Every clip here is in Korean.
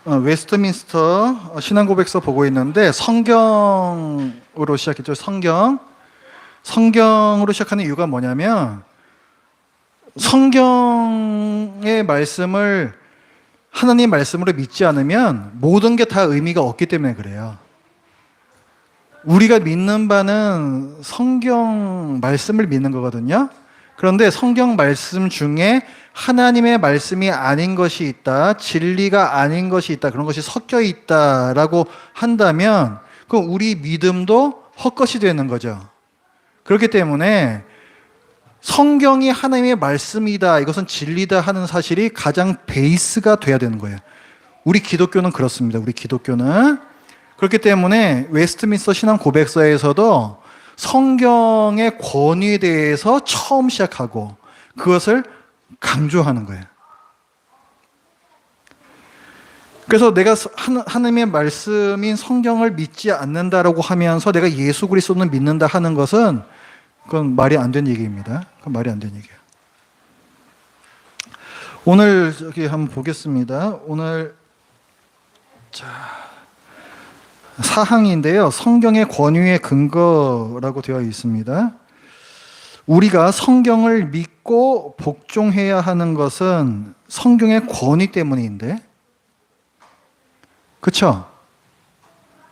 웨스트민스터 신앙고백서 보고 있는데 성경으로 시작했죠. 성경으로 시작하는 이유가 뭐냐면 성경의 말씀을 하나님 말씀으로 믿지 않으면 모든 게 다 의미가 없기 때문에 그래요. 우리가 믿는 바는 성경 말씀을 믿는 거거든요. 그런데 성경 말씀 중에 하나님의 말씀이 아닌 것이 있다, 진리가 아닌 것이 있다, 그런 것이 섞여 있다라고 한다면 그럼 우리 믿음도 헛것이 되는 거죠. 그렇기 때문에 성경이 하나님의 말씀이다, 이것은 진리다 하는 사실이 가장 베이스가 돼야 되는 거예요. 우리 기독교는 그렇습니다. 우리 기독교는 그렇기 때문에 웨스트민스터 신앙 고백서에서도 성경의 권위에 대해서 처음 시작하고 그것을 강조하는 거예요. 그래서 내가 하나님의 말씀인 성경을 믿지 않는다라고 하면서 내가 예수 그리스도는 믿는다 하는 것은 그건 말이 안 되는 얘기입니다. 그건 말이 안 되는 얘기예요. 오늘 저기 한번 보겠습니다. 오늘 사항인데요. 성경의 권위의 근거라고 되어 있습니다. 우리가 성경을 믿고 복종해야 하는 것은 성경의 권위 때문인데, 그렇죠?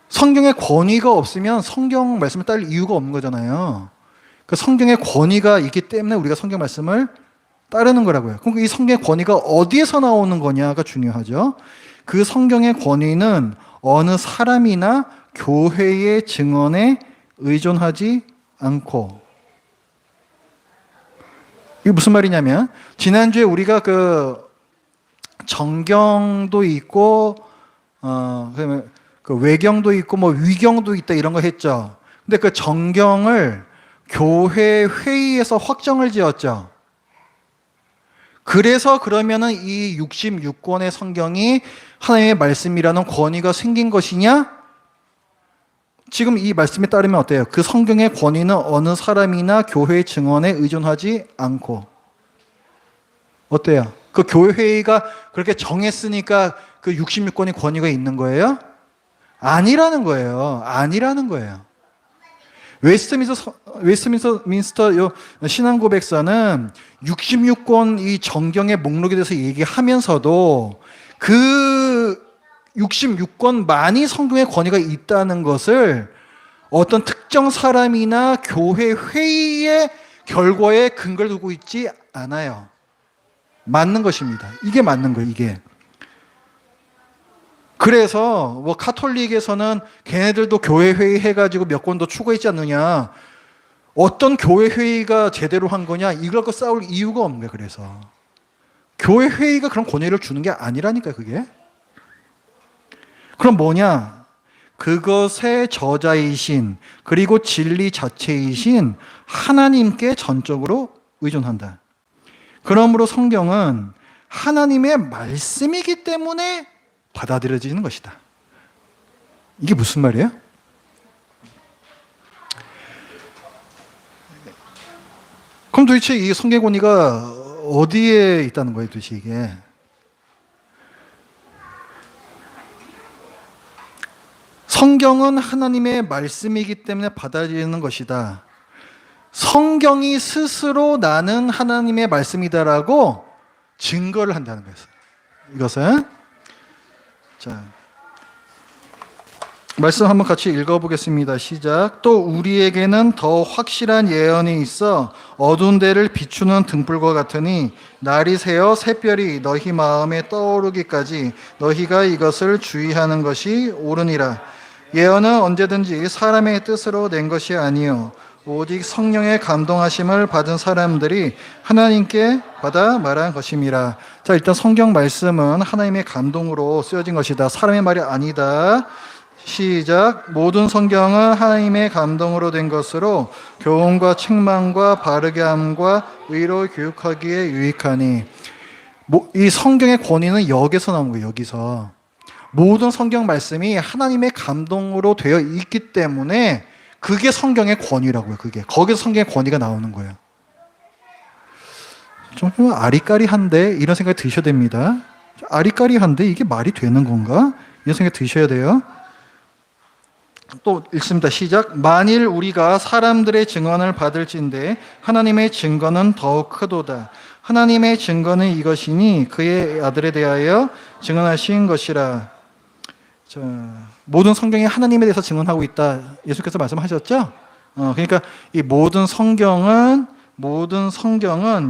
성경의 권위가 없으면 성경 말씀을 따를 이유가 없는 거잖아요. 그 성경의 권위가 있기 때문에 우리가 성경 말씀을 따르는 거라고요. 그럼 이 성경의 권위가 어디에서 나오는 거냐가 중요하죠. 그 성경의 권위는 어느 사람이나 교회의 증언에 의존하지 않고, 이게 무슨 말이냐면 지난주에 우리가 그 정경도 있고 그다음에 그 외경도 있고 뭐 위경도 있다 이런 거 했죠. 근데 그 정경을 교회 회의에서 확정을 지었죠. 그래서 그러면은 이 66권의 성경이 하나님의 말씀이라는 권위가 생긴 것이냐? 지금 이 말씀에 따르면 어때요? 그 성경의 권위는 어느 사람이나 교회의 증언에 의존하지 않고. 어때요? 그 교회 회의가 그렇게 정했으니까 그 66권의 권위가 있는 거예요? 아니라는 거예요. 아니라는 거예요. 웨스트민스터 신앙고백서는 66권 이 정경의 목록에 대해서 얘기하면서도 그 66권만이 성경의 권위가 있다는 것을 어떤 특정 사람이나 교회 회의의 결과에 근거를 두고 있지 않아요. 맞는 것입니다. 이게 맞는 거예요, 이게. 그래서 뭐 카톨릭에서는 걔네들도 교회 회의 해가지고 몇 권 더 추가했지 않느냐, 어떤 교회 회의가 제대로 한 거냐, 이걸 갖고 싸울 이유가 없는 거예요. 그래서 교회 회의가 그런 권위를 주는 게 아니라니까. 그게 그럼 뭐냐, 그것의 저자이신 그리고 진리 자체이신 하나님께 전적으로 의존한다. 그러므로 성경은 하나님의 말씀이기 때문에 받아들여지는 것이다. 이게 무슨 말이에요? 그럼 도대체 이 성경 권위가 어디에 있다는 거예요, 도대체 이게? 성경은 하나님의 말씀이기 때문에 받아들이는 것이다. 성경이 스스로 나는 하나님의 말씀이다라고 증거를 한다는 거예요. 이것은 자, 말씀 한번 같이 읽어보겠습니다. 시작. 또 우리에게는 더 확실한 예언이 있어 어두운 데를 비추는 등불과 같으니 날이 새어 샛별이 너희 마음에 떠오르기까지 너희가 이것을 주의하는 것이 옳으니라. 예언은 언제든지 사람의 뜻으로 낸 것이 아니요 오직 성령의 감동하심을 받은 사람들이 하나님께 받아 말한 것임이라. 자, 일단 성경 말씀은 하나님의 감동으로 쓰여진 것이다. 사람의 말이 아니다. 시작. 모든 성경은 하나님의 감동으로 된 것으로 교훈과 책망과 바르게 함과 의로 교육하기에 유익하니. 이 성경의 권위는 여기서 나온 거예요. 여기서 모든 성경 말씀이 하나님의 감동으로 되어 있기 때문에 그게 성경의 권위라고요. 그게 거기서 성경의 권위가 나오는 거예요. 좀 아리까리한데 이런 생각이 드셔야 됩니다. 아리까리한데 이게 말이 되는 건가? 이런 생각 드셔야 돼요. 또 읽습니다. 시작. 만일 우리가 사람들의 증언을 받을진대 하나님의 증거는 더욱 크도다. 하나님의 증거는 이것이니 그의 아들에 대하여 증언하신 것이라. 자, 모든 성경이 하나님에 대해서 증언하고 있다. 예수께서 말씀하셨죠? 그러니까 이 모든 성경은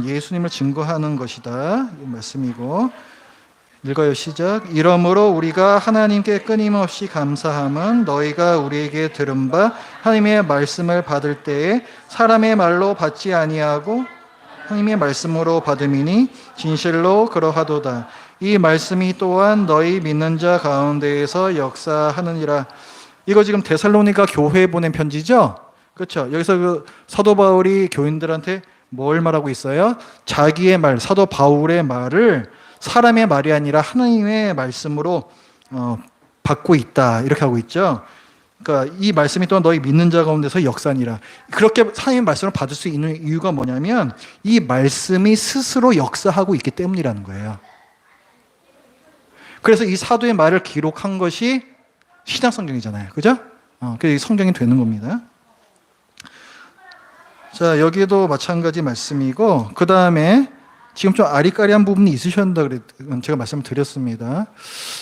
예수님을 증거하는 것이다. 이 말씀이고. 읽어요. 시작. 이러므로 우리가 하나님께 끊임없이 감사함은 너희가 우리에게 들은 바 하나님의 말씀을 받을 때에 사람의 말로 받지 아니하고 하나님의 말씀으로 받음이니 진실로 그러하도다. 이 말씀이 또한 너희 믿는 자 가운데에서 역사하느니라. 이거 지금 데살로니가 교회에 보낸 편지죠? 그렇죠? 여기서 그 사도 바울이 교인들한테 뭘 말하고 있어요? 자기의 말, 사도 바울의 말을 사람의 말이 아니라 하나님의 말씀으로 받고 있다. 이렇게 하고 있죠. 그러니까 이 말씀이 또한 너희 믿는 자 가운데서 역사니라. 그렇게 하나님의 말씀을 받을 수 있는 이유가 뭐냐면 이 말씀이 스스로 역사하고 있기 때문이라는 거예요. 그래서 이 사도의 말을 기록한 것이 신약 성경이잖아요. 그죠? 그래서 성경이 되는 겁니다. 자, 여기도 마찬가지 말씀이고, 그 다음에 지금 좀 아리까리한 부분이 있으셨다 그래 제가 말씀을 드렸습니다.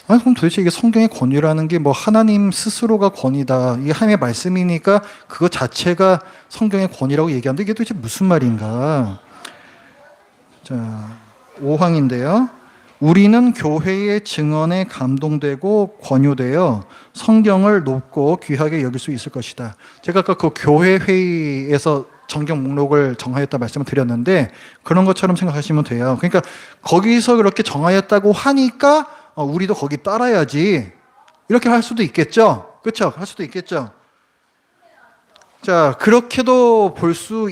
그럼 도대체 이게 성경의 권위라는 게 뭐 하나님 스스로가 권위다. 이게 하나님의 말씀이니까 그거 자체가 성경의 권위라고 얘기하는데 이게 도대체 무슨 말인가? 자, 5항인데요. 우리는 교회의 증언에 감동되고 권유되어 성경을 높고 귀하게 여길 수 있을 것이다. 제가 아까 그 교회 회의에서 정경 목록을 정하였다 말씀을 드렸는데 그런 것처럼 생각하시면 돼요. 그러니까 거기서 그렇게 정하였다고 하니까 우리도 거기 따라야지 이렇게 할 수도 있겠죠. 그렇죠? 할 수도 있겠죠. 자, 그렇게도 볼 수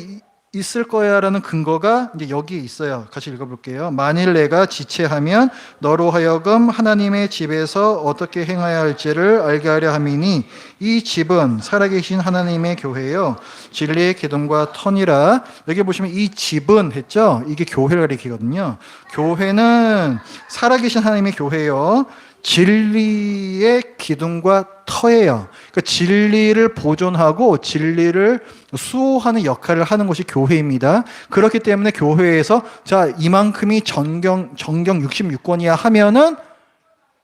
있을 거야라는 근거가 이제 여기에 있어요. 같이 읽어볼게요. 만일 내가 지체하면 너로 하여금 하나님의 집에서 어떻게 행해야 할지를 알게 하려 함이니 이 집은 살아계신 하나님의 교회요 진리의 기둥과 터니라. 여기 보시면 이 집은 했죠. 이게 교회를 가리키거든요. 교회는 살아계신 하나님의 교회요 진리의 기둥과 터예요. 그러니까 진리를 보존하고 진리를 수호하는 역할을 하는 것이 교회입니다. 그렇기 때문에 교회에서 자 이만큼이 정경 66권이야 하면은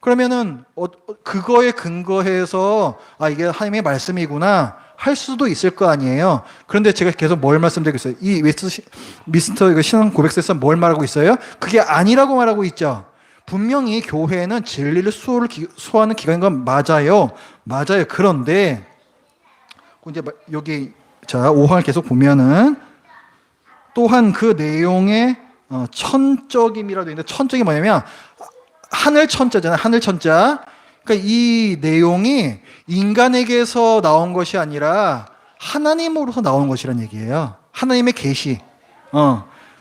그러면은 그거에 근거해서 아 이게 하나님의 말씀이구나 할 수도 있을 거 아니에요. 그런데 제가 계속 뭘 말씀드리고 있어요? 이 미스터 신앙 고백서에서 뭘 말하고 있어요? 그게 아니라고 말하고 있죠. 분명히 교회는 진리를 수호하는 기관인 건 맞아요. 맞아요. 그런데 이제 여기 자 5항을 계속 보면은 또한 그 내용의 천적임이라도 있는데 천적이 뭐냐면 하늘 천자잖아요. 하늘 천자. 그러니까 이 내용이 인간에게서 나온 것이 아니라 하나님으로서 나온 것이란 얘기예요. 하나님의 계시.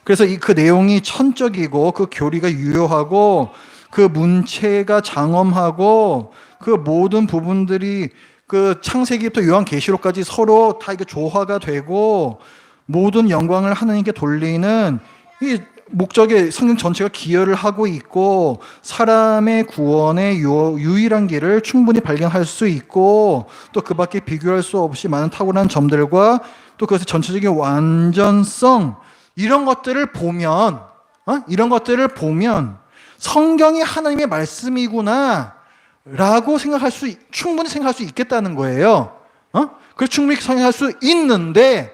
그래서 그 내용이 천적이고 그 교리가 유효하고 그 문체가 장엄하고 그 모든 부분들이 그 창세기부터 요한계시록까지 서로 다 이게 조화가 되고 모든 영광을 하나님께 돌리는 이 목적에 성경 전체가 기여를 하고 있고 사람의 구원의 유일한 길을 충분히 발견할 수 있고 또 그 밖에 비교할 수 없이 많은 탁월한 점들과 또 그것의 전체적인 완전성 이런 것들을 보면 성경이 하나님의 말씀이구나 라고 충분히 생각할 수 있겠다는 거예요. 그래서 충분히 생각할 수 있는데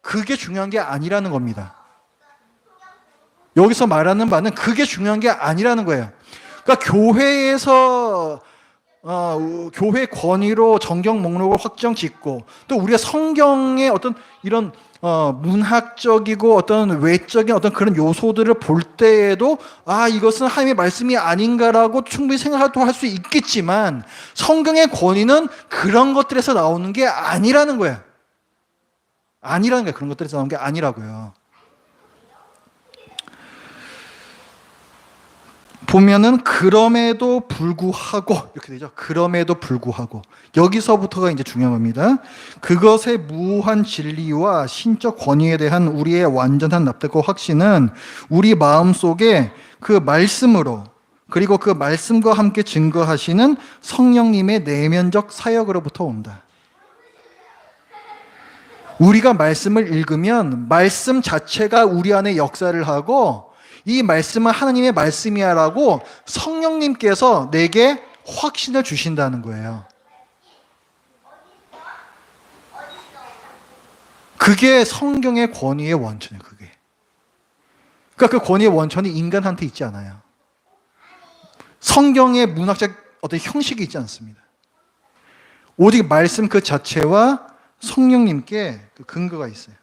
그게 중요한 게 아니라는 겁니다. 여기서 말하는 바는 그게 중요한 게 아니라는 거예요. 그러니까 교회에서 교회 권위로 정경 목록을 확정 짓고 또 우리가 성경의 어떤 이런 문학적이고 어떤 외적인 어떤 그런 요소들을 볼 때에도 이것은 하나님의 말씀이 아닌가라고 충분히 생각도 할 수 있겠지만 성경의 권위는 그런 것들에서 나오는 게 아니라는 거예요. 그런 것들에서 나오는 게 아니라고요. 보면은 그럼에도 불구하고 이렇게 되죠. 그럼에도 불구하고 여기서부터가 이제 중요한 겁니다. 그것의 무한 진리와 신적 권위에 대한 우리의 완전한 납득과 확신은 우리 마음 속에 그 말씀으로 그리고 그 말씀과 함께 증거하시는 성령님의 내면적 사역으로부터 온다. 우리가 말씀을 읽으면 말씀 자체가 우리 안에 역사를 하고 이 말씀은 하나님의 말씀이야라고 성령님께서 내게 확신을 주신다는 거예요. 그게 성경의 권위의 원천이에요. 그게. 그러니까 그 권위의 원천이 인간한테 있지 않아요. 성경의 문학적 어떤 형식이 있지 않습니다. 오직 말씀 그 자체와 성령님께 그 근거가 있어요.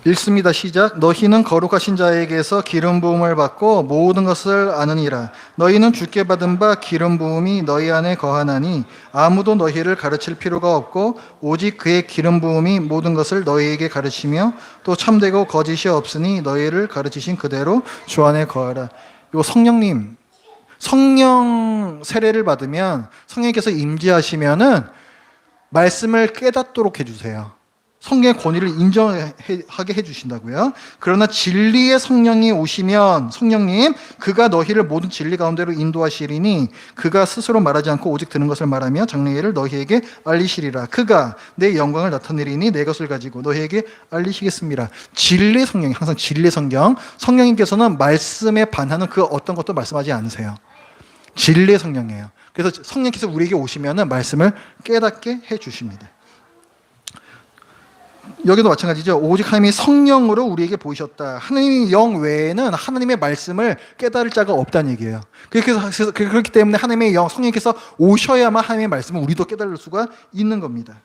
읽습니다. 시작. 너희는 거룩하신 자에게서 기름 부음을 받고 모든 것을 아느니라. 너희는 주께 받은 바 기름 부음이 너희 안에 거하나니 아무도 너희를 가르칠 필요가 없고 오직 그의 기름 부음이 모든 것을 너희에게 가르치며 또 참되고 거짓이 없으니 너희를 가르치신 그대로 주 안에 거하라. 요 성령님, 성령 세례를 받으면 성령께서 임재하시면은 말씀을 깨닫도록 해주세요. 성경의 권위를 인정하게 해주신다고요. 그러나 진리의 성령이 오시면 성령님 그가 너희를 모든 진리 가운데로 인도하시리니 그가 스스로 말하지 않고 오직 들은 것을 말하며 장래일을 너희에게 알리시리라. 그가 내 영광을 나타내리니 내 것을 가지고 너희에게 알리시겠습니다. 진리 성령, 항상 진리 성경. 성령님께서는 말씀에 반하는 그 어떤 것도 말씀하지 않으세요. 진리의 성령이에요. 그래서 성령께서 우리에게 오시면 말씀을 깨닫게 해주십니다. 여기도 마찬가지죠. 오직 하나님이 성령으로 우리에게 보이셨다. 하나님의 영 외에는 하나님의 말씀을 깨달을 자가 없다는 얘기예요. 그렇기 때문에 하나님의 영, 성령께서 오셔야만 하나님의 말씀을 우리도 깨달을 수가 있는 겁니다.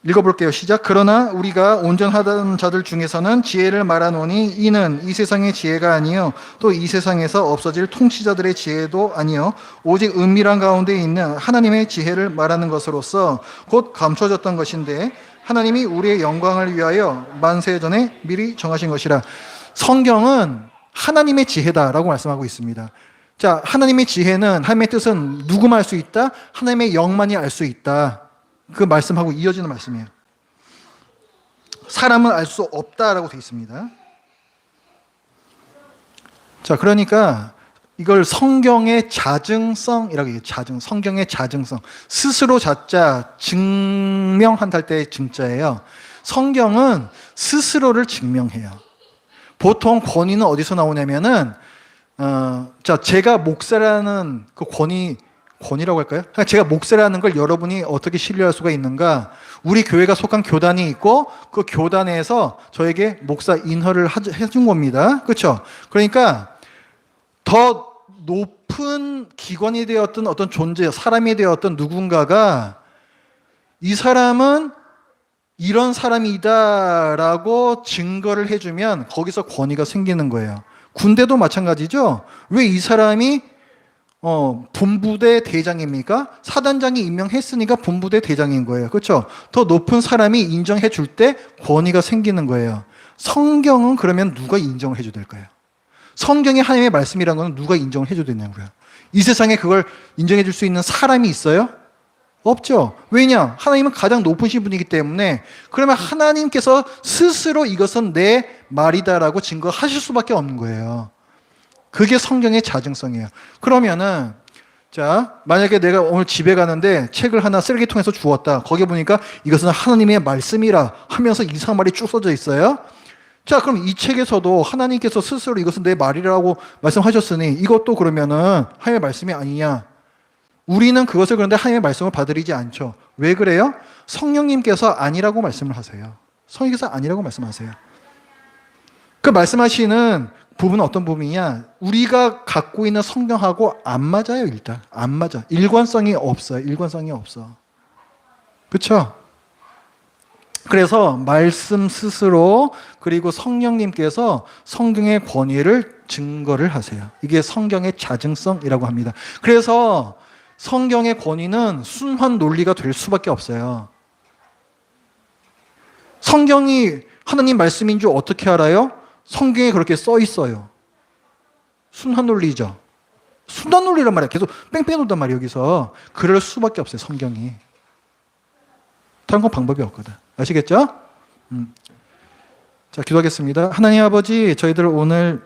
읽어볼게요. 시작. 그러나 우리가 온전하던 자들 중에서는 지혜를 말하노니 이는 이 세상의 지혜가 아니요 또 이 세상에서 없어질 통치자들의 지혜도 아니요 오직 은밀한 가운데 있는 하나님의 지혜를 말하는 것으로서 곧 감춰졌던 것인데 하나님이 우리의 영광을 위하여 만세 전에 미리 정하신 것이라. 성경은 하나님의 지혜다라고 말씀하고 있습니다. 자, 하나님의 지혜는, 하나님의 뜻은 누구만 알 수 있다? 하나님의 영만이 알 수 있다. 그 말씀하고 이어지는 말씀이에요. 사람은 알 수 없다라고 되어 있습니다. 자, 그러니까 이걸 성경의 자증성이라고 해요. 성경의 자증성. 스스로 자자, 증명한다 때의 증자예요. 성경은 스스로를 증명해요. 보통 권위는 어디서 나오냐면은, 제가 목사라는 그 권위라고 할까요? 제가 목사라는 걸 여러분이 어떻게 신뢰할 수가 있는가? 우리 교회가 속한 교단이 있고 그 교단에서 저에게 목사 인허를 해준 겁니다. 그렇죠? 그러니까 더 높은 기관이 되었던 어떤 존재, 사람이 되었던 누군가가 이 사람은 이런 사람이다라고 증거를 해주면 거기서 권위가 생기는 거예요. 군대도 마찬가지죠. 왜 이 사람이 본부대 대장입니까? 사단장이 임명했으니까 본부대 대장인 거예요. 그렇죠? 더 높은 사람이 인정해 줄 때 권위가 생기는 거예요. 성경은 그러면 누가 인정을 해줘야 될까요? 성경이 하나님의 말씀이라는 건 누가 인정을 해줘야 되냐고요. 이 세상에 그걸 인정해 줄 수 있는 사람이 있어요? 없죠. 왜냐? 하나님은 가장 높으신 분이기 때문에. 그러면 하나님께서 스스로 이것은 내 말이다라고 증거하실 수밖에 없는 거예요. 그게 성경의 자증성이에요. 그러면은, 자, 만약에 내가 오늘 집에 가는데 책을 하나 쓰레기통에서 주웠다. 거기에 보니까 이것은 하나님의 말씀이라 하면서 이상한 말이 쭉 써져 있어요. 자, 그럼 이 책에서도 하나님께서 스스로 이것은 내 말이라고 말씀하셨으니 이것도 그러면은 하나님의 말씀이 아니냐. 우리는 그것을 그런데 하나님의 말씀을 받아들이지 않죠. 왜 그래요? 성령님께서 아니라고 말씀을 하세요. 성령께서 아니라고 말씀하세요. 그 말씀하시는 부분은 어떤 부분이냐? 우리가 갖고 있는 성경하고 안 맞아요, 일단. 안 맞아. 일관성이 없어요. 일관성이 없어. 그렇죠? 그래서 말씀 스스로 그리고 성령님께서 성경의 권위를 증거를 하세요. 이게 성경의 자증성이라고 합니다. 그래서 성경의 권위는 순환 논리가 될 수밖에 없어요. 성경이 하나님 말씀인 줄 어떻게 알아요? 성경에 그렇게 써 있어요. 순환 논리죠. 순환 논리란 말이야. 계속 뺑뺑이 돌단 말이에요, 여기서. 그럴 수밖에 없어요, 성경이. 다른 건 방법이 없거든. 아시겠죠? 자, 기도하겠습니다. 하나님 아버지, 저희들 오늘